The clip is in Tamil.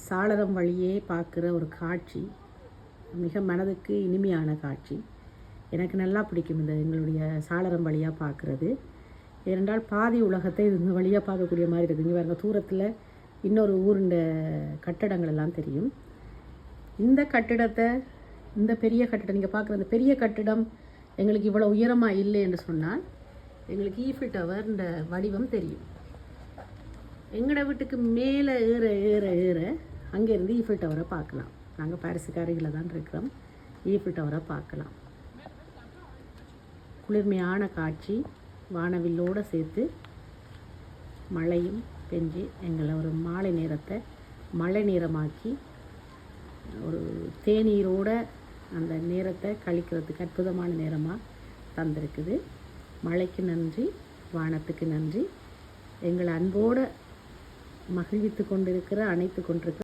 சாளரம் வழியே பார்க்குற ஒரு காட்சி மிக மனதுக்கு இனிமையான காட்சி. எனக்கு நல்லா பிடிக்கும் இந்த எங்களுடைய சாளரம் வழியாக பார்க்குறது. ஏனென்றால் பாதி உலகத்தை இந்த வழியாக பார்க்கக்கூடிய மாதிரி இருக்குது. இங்கே பாருங்க, தூரத்தில் இன்னொரு ஊருண்ட கட்டடங்கள் எல்லாம் தெரியும். இந்த கட்டிடத்தை, இந்த பெரிய கட்டிடம் நீங்கள் பார்க்குற இந்த பெரிய கட்டிடம் எங்களுக்கு இவ்வளோ உயரமாக இல்லை என்று சொன்னால் எங்களுக்கு ஈஃபில் டவர் இந்த வடிவம் தெரியும். எங்களோட வீட்டுக்கு மேலே ஏற ஏற ஏற அங்கேருந்து ஈஃபில் டவரை பார்க்கலாம். நாங்கள் பாரிஸுக்கு அருகில் தான் இருக்கிறோம். ஈஃபில் டவரை பார்க்கலாம். குளிர்மையான காட்சி, வானவில்லோடு சேர்த்து மழையும் பெஞ்சு எங்களை ஒரு மாலை நேரத்தை மழை நேரமாக்கி ஒரு தேநீரோட அந்த நேரத்தை கழிக்கிறதுக்கு அற்புதமான நேரமாக தந்திருக்குது. மழைக்கு நன்றி, வானத்துக்கு நன்றி. எங்களை அன்போடு மகிழ்வித்து கொண்டிருக்கிற, அணைத்து கொண்டிருக்கிற